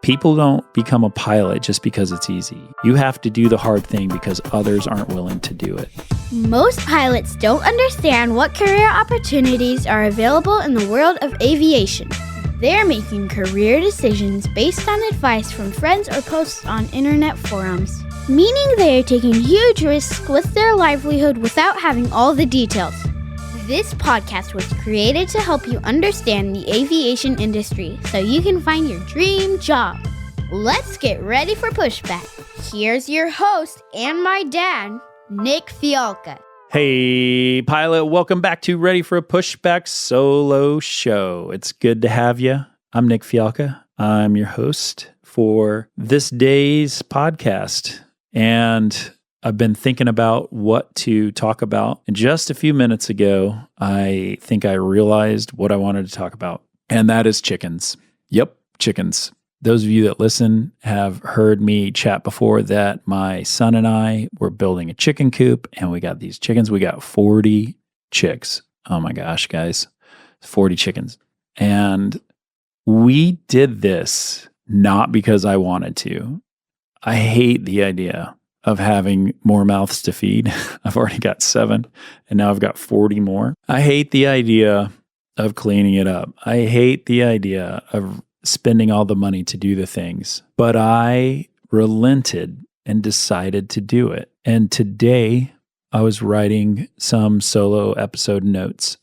People don't become a pilot just because it's easy. You have to do the hard thing because others aren't willing to do it. Most pilots don't understand what career opportunities are available in the world of aviation. They're making career decisions based on advice from friends or posts on internet forums, meaning they are taking huge risks with their livelihood without having all the details. This podcast was created to help you understand the aviation industry so you can find your dream job. Let's get ready for Pushback. Here's your host and my dad, Nick Fialka. Hey, pilot, welcome back to Ready for a Pushback solo show. It's good to have you. I'm Nick Fialka. I'm your host for this day's podcast. And I've been thinking about what to talk about. And just a few minutes ago, I think I realized what I wanted to talk about, and that is chickens. Yep, chickens. Those of you that listen have heard me chat before that my son and I were building a chicken coop, and we got these chickens. We got 40 chicks. Oh my gosh, guys, 40 chickens. And we did this not because I wanted to. I hate the idea of having more mouths to feed. I've already got 7, and now I've got 40 more. I hate the idea of cleaning it up. I hate the idea of spending all the money to do the things. But I relented and decided to do it. And today, I was writing some solo episode notes,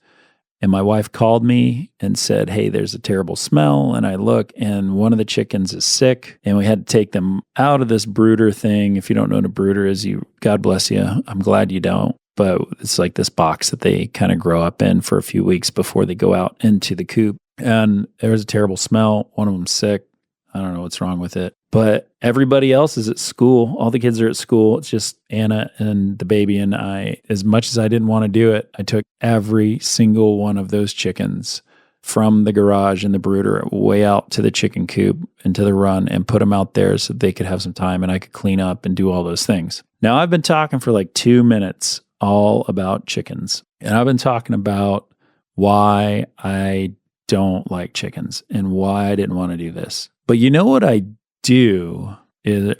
and my wife called me and said, hey, there's a terrible smell. And I look, and one of the chickens is sick, and we had to take them out of this brooder thing. If you don't know what a brooder is, God bless you. I'm glad you don't. But it's like this box that they kind of grow up in for a few weeks before they go out into the coop. And there was a terrible smell. One of them's sick. I don't know what's wrong with it. But everybody else is at school. All the kids are at school. It's just Anna and the baby and I. As much as I didn't want to do it, I took every single one of those chickens from the garage and the brooder way out to the chicken coop and to the run and put them out there so they could have some time and I could clean up and do all those things. Now, I've been talking for like 2 minutes all about chickens. And I've been talking about why I don't like chickens and why I didn't want to do this. But you know what I do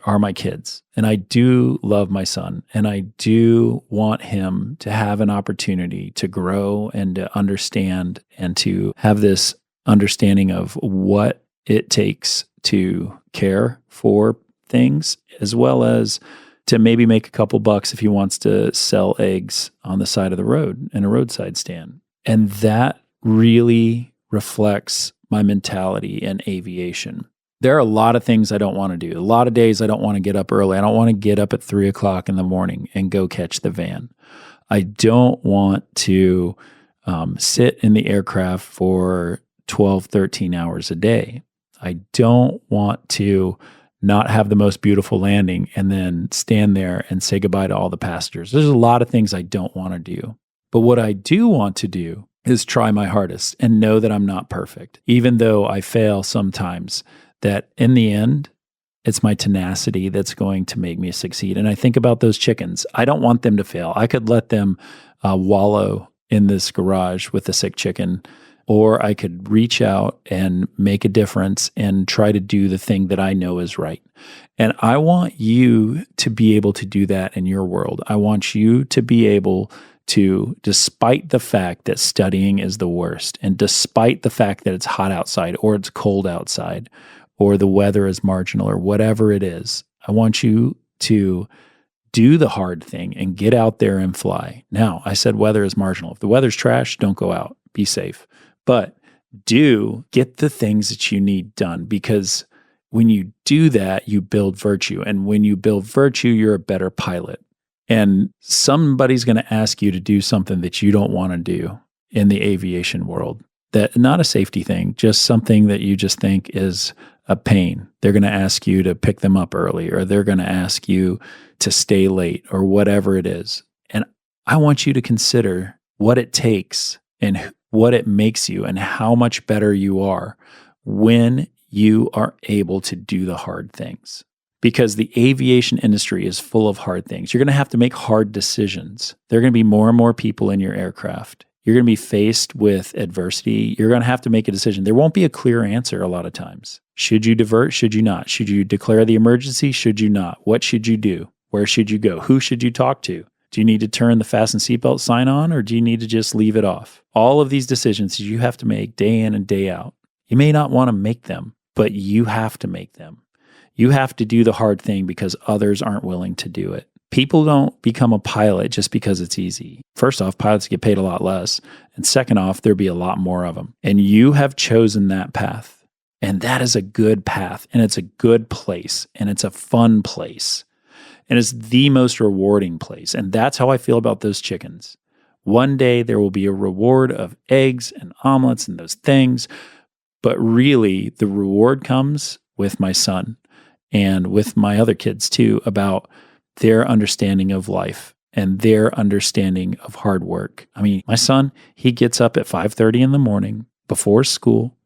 are my kids. And I do love my son. And I do want him to have an opportunity to grow and to understand and to have this understanding of what it takes to care for things, as well as to maybe make a couple bucks if he wants to sell eggs on the side of the road in a roadside stand. And that really reflects my mentality in aviation. There are a lot of things I don't want to do. A lot of days I don't want to get up early. I don't want to get up at 3 o'clock in the morning and go catch the van. I don't want to sit in the aircraft for 12, 13 hours a day. I don't want to not have the most beautiful landing and then stand there and say goodbye to all the passengers. There's a lot of things I don't want to do. But what I do want to do is try my hardest and know that I'm not perfect, even though I fail sometimes, that in the end, it's my tenacity that's going to make me succeed. And I think about those chickens. I don't want them to fail. I could let them wallow in this garage with a sick chicken, or I could reach out and make a difference and try to do the thing that I know is right. And I want you to be able to do that in your world. I want you to be able to, despite the fact that studying is the worst, and despite the fact that it's hot outside or it's cold outside, or the weather is marginal, or whatever it is, I want you to do the hard thing and get out there and fly. Now, I said weather is marginal. If the weather's trash, don't go out. Be safe. But do get the things that you need done, because when you do that, you build virtue. And when you build virtue, you're a better pilot. And somebody's going to ask you to do something that you don't want to do in the aviation world. That not a safety thing, just something that you just think is a pain. They're going to ask you to pick them up early, or they're going to ask you to stay late, or whatever it is. And I want you to consider what it takes and what it makes you and how much better you are when you are able to do the hard things. Because the aviation industry is full of hard things. You're going to have to make hard decisions. There are going to be more and more people in your aircraft. You're going to be faced with adversity. You're going to have to make a decision. There won't be a clear answer a lot of times. Should you divert? Should you not? Should you declare the emergency? Should you not? What should you do? Where should you go? Who should you talk to? Do you need to turn the fasten seatbelt sign on, or do you need to just leave it off? All of these decisions you have to make day in and day out. You may not want to make them, but you have to make them. You have to do the hard thing because others aren't willing to do it. People don't become a pilot just because it's easy. First off, pilots get paid a lot less. And second off, there'll be a lot more of them. And you have chosen that path. And that is a good path. And it's a good place. And it's a fun place. And it's the most rewarding place. And that's how I feel about those chickens. One day there will be a reward of eggs and omelets and those things. But really, the reward comes with my son and with my other kids too, about their understanding of life and their understanding of hard work. I mean, my son, he gets up at 5:30 in the morning before school,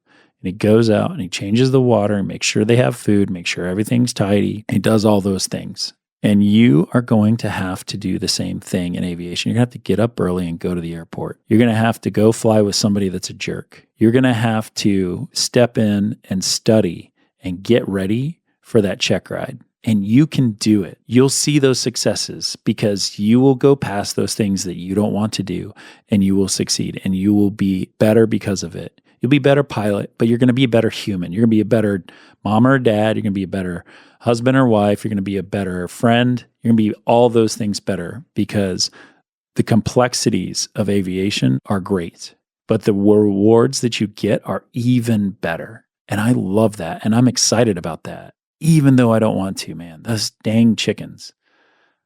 and he goes out and he changes the water and makes sure they have food, make sure everything's tidy. He does all those things. And you are going to have to do the same thing in aviation. You're going to have to get up early and go to the airport. You're going to have to go fly with somebody that's a jerk. You're going to have to step in and study and get ready for that check ride. And you can do it. You'll see those successes because you will go past those things that you don't want to do, and you will succeed, and you will be better because of it. You'll be a better pilot, but you're going to be a better human. You're going to be a better mom or dad. You're going to be a better husband or wife. You're going to be a better friend. You're going to be all those things better because the complexities of aviation are great, but the rewards that you get are even better. And I love that. And I'm excited about that. Even though I don't want to, man, those dang chickens.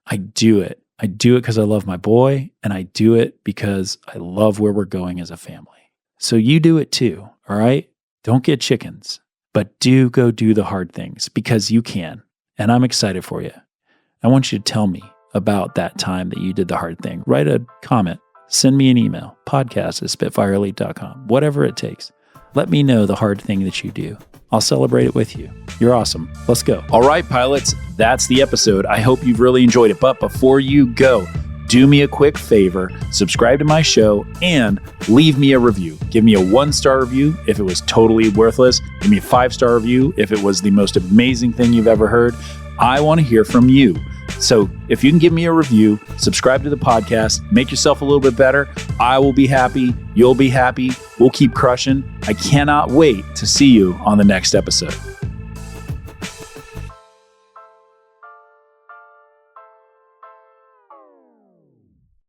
I do it. I do it because I love my boy, and I do it because I love where we're going as a family. So you do it too, all right? Don't get chickens, but do go do the hard things because you can. And I'm excited for you. I want you to tell me about that time that you did the hard thing. Write a comment. Send me an email, podcast@spitfireelite.com, whatever it takes. Let me know the hard thing that you do. I'll celebrate it with you. You're awesome. Let's go. All right, pilots, that's the episode. I hope you've really enjoyed it. But before you go, do me a quick favor, subscribe to my show and leave me a review. Give me a 1-star review if it was totally worthless. Give me a 5-star review if it was the most amazing thing you've ever heard. I want to hear from you. So if you can give me a review, subscribe to the podcast, make yourself a little bit better, I will be happy. You'll be happy. We'll keep crushing. I cannot wait to see you on the next episode.